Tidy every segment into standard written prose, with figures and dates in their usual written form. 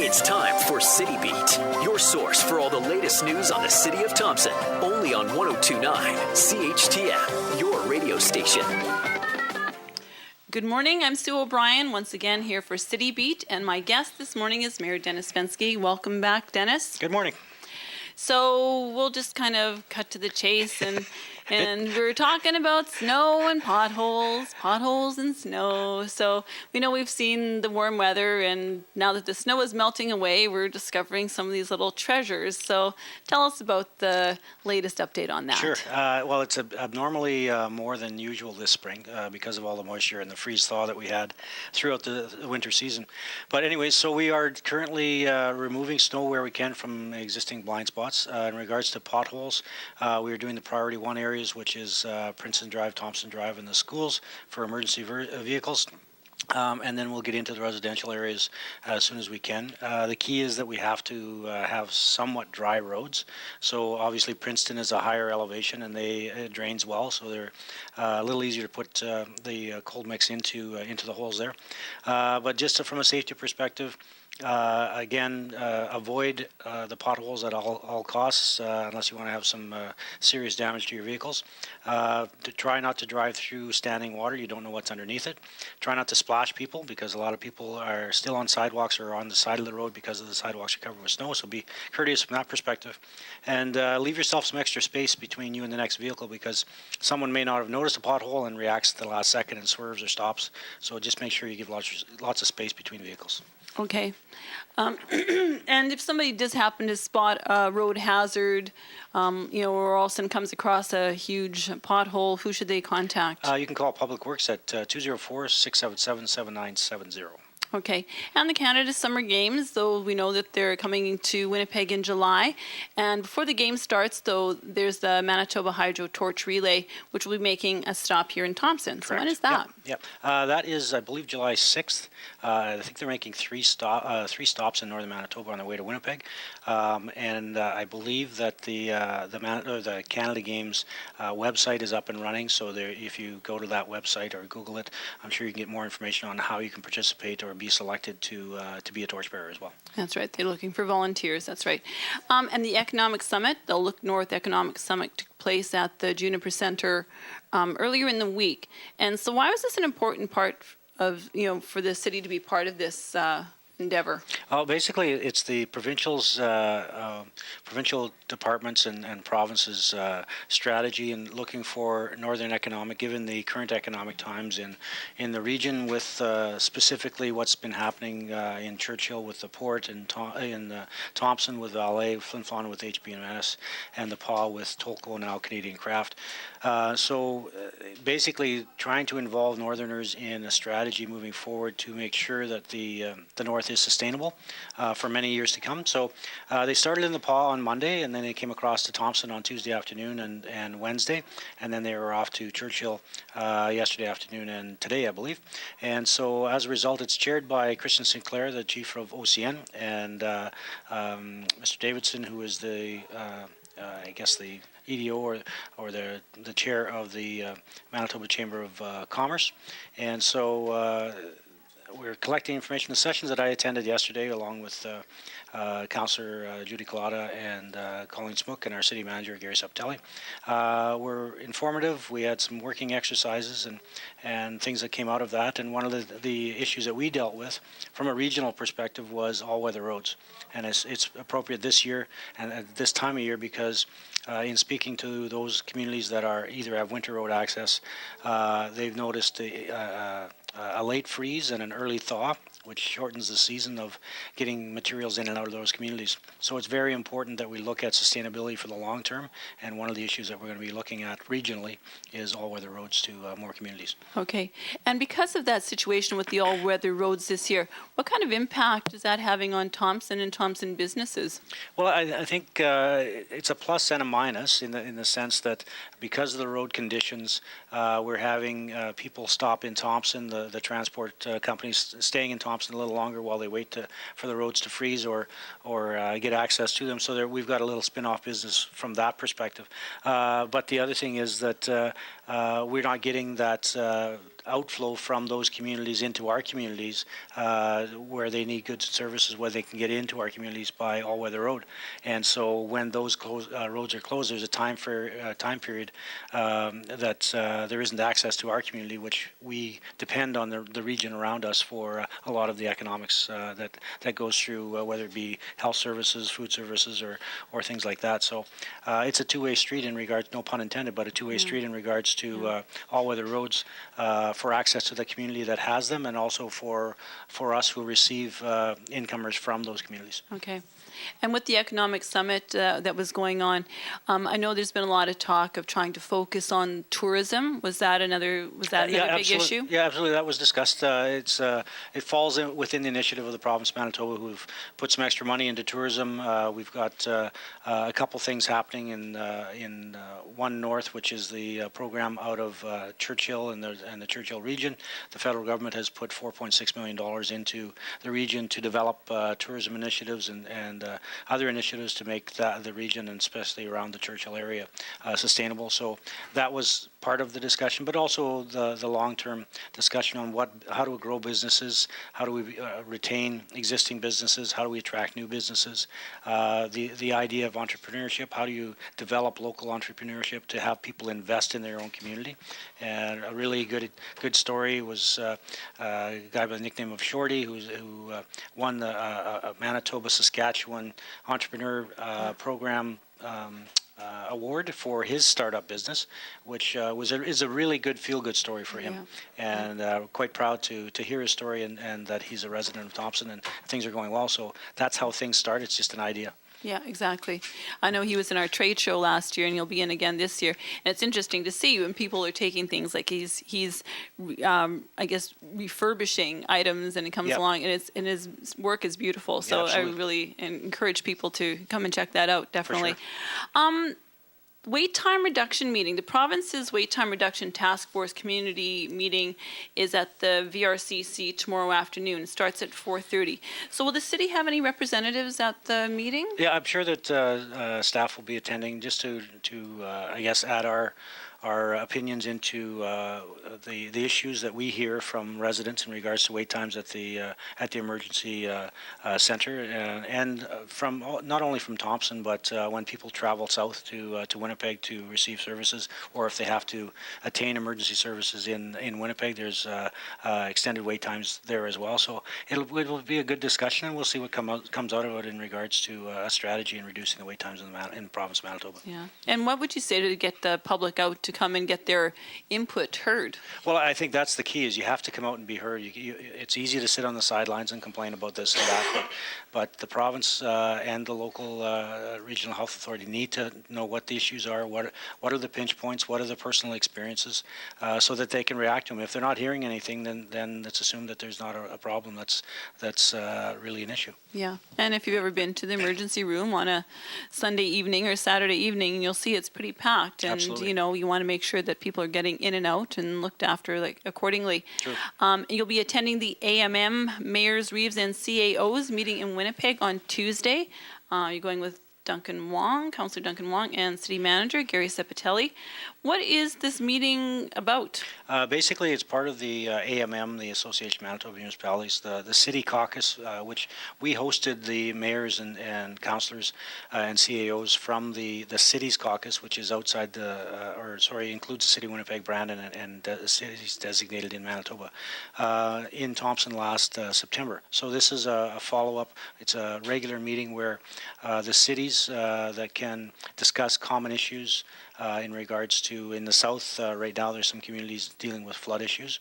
It's time for City Beat, your source for all the latest news on the city of Thompson. Only on 102.9 CHTM, your radio station. Good morning, I'm Sue O'Brien, once again here for City Beat, and my guest this morning is Mayor Dennis Fenske. Welcome back, Dennis. Good morning. So we'll just kind of cut to the chase, and we're talking about snow and potholes and snow. So we know we've seen the warm weather, and now that the snow is melting away, we're discovering some of these little treasures. So tell us about the latest update on that. Sure. Well, it's abnormally more than usual this spring because of all the moisture and the freeze-thaw that we had throughout the winter season. But anyway, so we are currently removing snow where we can from existing blind spots. In regards to potholes, we are doing the priority 1 areas, which is Princeton Drive, Thompson Drive, and the schools for emergency vehicles. And then we'll get into the residential areas as soon as we can. The key is that we have to have somewhat dry roads. So obviously Princeton is a higher elevation and it drains well, so they're a little easier to put the cold mix into the holes there. But just from a safety perspective, again, avoid the potholes at all costs unless you want to have some serious damage to your vehicles. To try not to drive through standing water. You don't know what's underneath it. Try not to splash people because a lot of people are still on sidewalks or on the side of the road because of the sidewalks are covered with snow. So be courteous from that perspective. And leave yourself some extra space between you and the next vehicle because someone may not have noticed a pothole and reacts at the last second and swerves or stops. So just make sure you give lots of space between vehicles. Okay. And if somebody does happen to spot a road hazard, or all of a sudden comes across a huge pothole, who should they contact? You can call Public Works at 204-677-7970. Okay. And the Canada Summer Games, though we know that they're coming to Winnipeg in July. And before the game starts, though, there's the Manitoba Hydro Torch Relay, which will be making a stop here in Thompson. Correct. So when is that? Yep. That is, I believe, July 6th. I think they're making three stops in northern Manitoba on their way to Winnipeg. And I believe that the Canada Games website is up and running. So if you go to that website or Google it, I'm sure you can get more information on how you can participate or be selected to be a torchbearer as well. That's right. They're looking for volunteers. That's right. And the Economic Summit, the Look North Economic Summit, took place at the Juniper Center earlier in the week. And so why was this an important part of, for the city to be part of this endeavor? Well, basically, it's the provincial departments and provinces' strategy in looking for northern economic, given the current economic times in the region, with specifically what's been happening in Churchill with the port, in Thompson with Valet, Flin Flon with HB&S, and the PAW with Tolko and now Canadian Craft. So basically, trying to involve Northerners in a strategy moving forward to make sure that the North is sustainable for many years to come. So they started in the PAW on Monday, and then they came across to Thompson on Tuesday afternoon and Wednesday, and then they were off to Churchill yesterday afternoon and today, I believe. And so as a result, it's chaired by Christian Sinclair, the chief of OCN, and Mr. Davidson, who is the EDO or the chair of the Manitoba Chamber of Commerce. And so we're collecting information. The sessions that I attended yesterday, along with Councillor Judy Collada and Colleen Smook and our city manager, Gary Saptelli, were informative. We had some working exercises and things that came out of that. And one of the issues that we dealt with from a regional perspective was all-weather roads. And it's appropriate this year and at this time of year because in speaking to those communities that are either have winter road access, they've noticed a late freeze and an early thaw, which shortens the season of getting materials in and out of those communities. So it's very important that we look at sustainability for the long term, and one of the issues that we're going to be looking at regionally is all-weather roads to more communities. Okay, and because of that situation with the all-weather roads this year, what kind of impact is that having on Thompson and Thompson businesses? Well, I think it's a plus and a minus in the sense that because of the road conditions, we're having people stop in Thompson, the transport companies staying in Thompson a little longer while they wait for the roads to freeze or get access to them. So we've got a little spin-off business from that perspective. But the other thing is that we're not getting that outflow from those communities into our communities where they need goods and services, where they can get into our communities by all-weather road. And so when those roads are closed, there's a time period that there isn't access to our community, which we depend on the region around us for a lot of the economics that goes through, whether it be health services, food services, or things like that. So it's a two-way street in regards, no pun intended, but a two-way street in regards to all-weather roads for access to the community that has them, and also for us who receive incomers from those communities. Okay. And with the economic summit that was going on, I know there's been a lot of talk of trying to focus on tourism. Was that another big issue? Yeah, absolutely. That was discussed. It falls within the initiative of the province of Manitoba, who've put some extra money into tourism. We've got a couple things happening in One North, which is the program out of Churchill and the Churchill region. The federal government has put $4.6 million into the region to develop tourism initiatives and other initiatives to make the region, and especially around the Churchill area, sustainable. So that was part of the discussion, but also the long-term discussion on how do we grow businesses, how do we retain existing businesses, how do we attract new businesses, the idea of entrepreneurship, how do you develop local entrepreneurship to have people invest in their own community. And a really good story was a guy by the nickname of Shorty, who won the Manitoba Saskatchewan Entrepreneur Program award for his startup business, which is a really good feel-good story for him. And quite proud to hear his story and that he's a resident of Thompson and things are going well. So that's how things start. It's just an idea. Yeah, exactly. I know he was in our trade show last year, and he'll be in again this year. And it's interesting to see when people are taking things like he's I guess refurbishing items, and it comes along, and his work is beautiful. So I really encourage people to come and check that out. Definitely. For sure. Wait time reduction meeting. The province's wait time reduction task force community meeting is at the VRCC tomorrow afternoon. It starts at 4:30. So will the city have any representatives at the meeting? Yeah, I'm sure that staff will be attending, just to I guess add our opinions into the issues that we hear from residents in regards to wait times at the emergency center, and from not only from Thompson, but when people travel south to Winnipeg to receive services, or if they have to attain emergency services in Winnipeg, there's extended wait times there as well. So it will be a good discussion, and we'll see what comes out of it in regards to a strategy in reducing the wait times in the province of Manitoba. Yeah. And what would you say to get the public out to come and get their input heard? Well, I think that's the key, is you have to come out and be heard. It's easy to sit on the sidelines and complain about this and that, but the province and the local regional health authority need to know what the issues are, what are the pinch points, what are the personal experiences, so that they can react to them. If they're not hearing anything, then let's assume that there's not a problem that's really an issue. Yeah, and if you've ever been to the emergency room on a Sunday evening or Saturday evening, you'll see it's pretty packed, and Absolutely. you want to make sure that people are getting in and out and looked after accordingly. Sure. You'll be attending the AMM Mayors, Reeves, and CAOs meeting in Winnipeg on Tuesday. You're going with Councillor Duncan Wong, and City Manager Gary Sepatelli. What is this meeting about? Basically, it's part of the AMM, the Association of Manitoba Municipalities, the City Caucus, which we hosted the mayors and councillors and CAOs from the Cities Caucus, which is outside includes the City of Winnipeg, Brandon, and the cities designated in Manitoba, in Thompson last September. So this is a follow-up. It's a regular meeting where the cities that can discuss common issues in regards to, in the south right now there's some communities dealing with flood issues,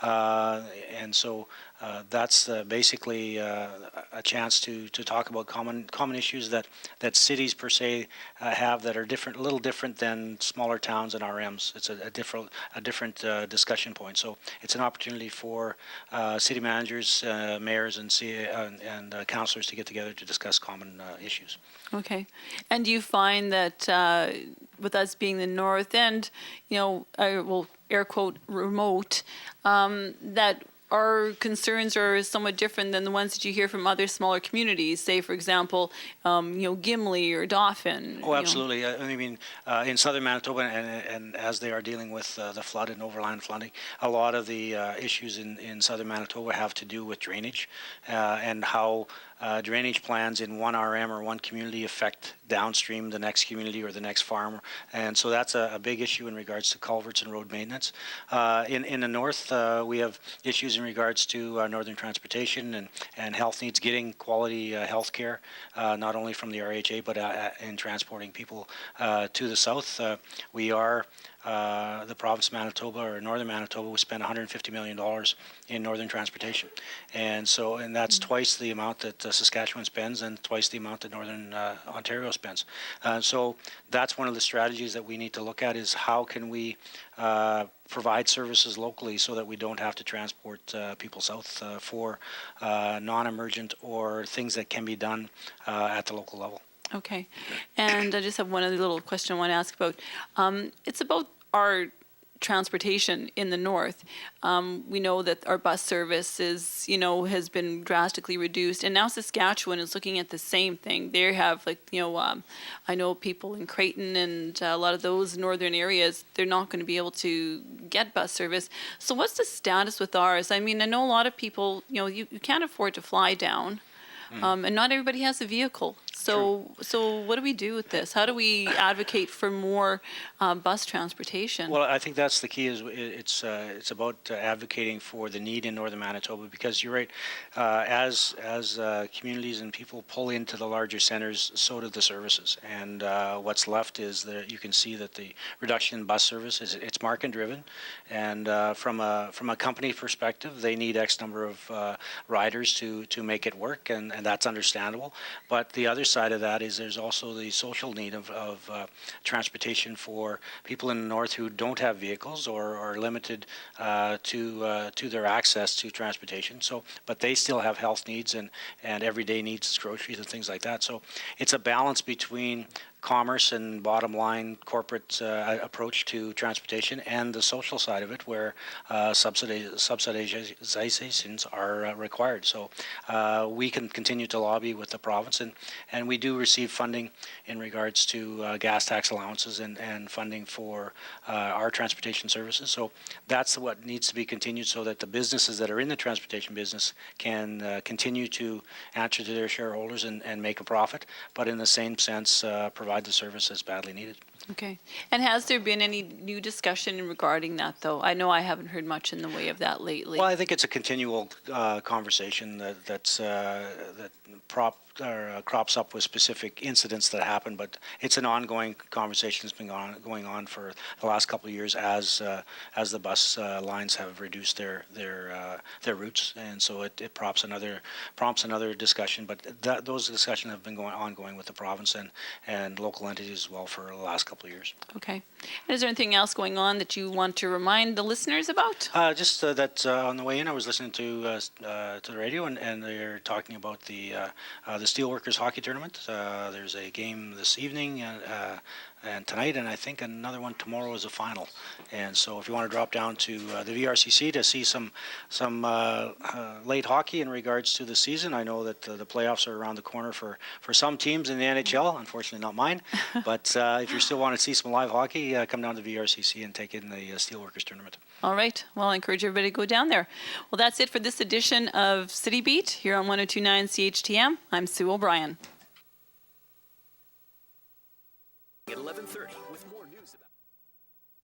and so that's basically a chance to talk about common issues that cities per se have that are a little different than smaller towns and RMs. It's a different discussion point. So it's an opportunity for city managers, mayors, and councillors to get together to discuss common issues. Okay. And do you find that with us being the north end, I will air quote remote, that our concerns are somewhat different than the ones that you hear from other smaller communities. Say, for example, Gimli or Dauphin. Oh, absolutely. I mean, in southern Manitoba, and as they are dealing with the flood and overland flooding, a lot of the issues in southern Manitoba have to do with drainage and how drainage plans in one RM or one community affect downstream the next community or the next farm. And so that's a big issue in regards to culverts and road maintenance. In the north, we have issues in regards to northern transportation and health needs, getting quality health care, not only from the RHA, but in transporting people to the south. We are the province of Manitoba, or northern Manitoba, we spend $150 million in northern transportation. And that's twice the amount that Saskatchewan spends and twice the amount that northern Ontario spends. So that's one of the strategies that we need to look at, is how can we provide services locally so that we don't have to transport people south for non-emergent or things that can be done at the local level. Okay. And I just have one other little question I want to ask about. It's about our transportation in the north. We know that our bus service has been drastically reduced, and now Saskatchewan is looking at the same thing. They have I know people in Creighton and a lot of those northern areas, they're not going to be able to get bus service. So what's the status with ours? I mean, I know a lot of people, you can't afford to fly down. And not everybody has a vehicle. So what do we do with this? How do we advocate for more bus transportation? Well, I think that's the key. Is it's about advocating for the need in northern Manitoba, because you're right. As communities and people pull into the larger centers, so do the services. And what's left is that you can see that the reduction in bus service it's market driven, and from a company perspective, they need X number of riders to make it work, and that's understandable. But the other side of that is there's also the social need of transportation for people in the north who don't have vehicles or are limited to their access to transportation. So, but they still have health needs and everyday needs, groceries and things like that. So it's a balance between commerce and bottom line corporate approach to transportation and the social side of it, where subsidizations are required. So we can continue to lobby with the province, and we do receive funding in regards to gas tax allowances and funding for our transportation services. So that's what needs to be continued, so that the businesses that are in the transportation business can continue to answer to their shareholders and make a profit, but in the same sense provide the service that's badly needed. Okay. And has there been any new discussion regarding that, though? I know I haven't heard much in the way of that lately. Well, I think it's a continual conversation that crops up with specific incidents that happen, but it's an ongoing conversation that's been going on for the last couple of years as the bus lines have reduced their routes, and so it prompts another discussion. But those discussions have been ongoing with the province and local entities as well for the last couple of years. Okay. And is there anything else going on that you want to remind the listeners about? Just that on the way in, I was listening to the radio, and they're talking about the Steelworkers hockey tournament. There's a game this evening and tonight, and I think another one tomorrow is a final. And so if you want to drop down to the VRCC to see some late hockey in regards to the season, I know that the playoffs are around the corner for some teams in the NHL, unfortunately not mine. But if you still want to see some live hockey, come down to VRCC and take in the Steelworkers tournament. All right. Well, I encourage everybody to go down there. Well, that's it for this edition of City Beat here on 102.9 CHTM. I'm Sue O'Brien.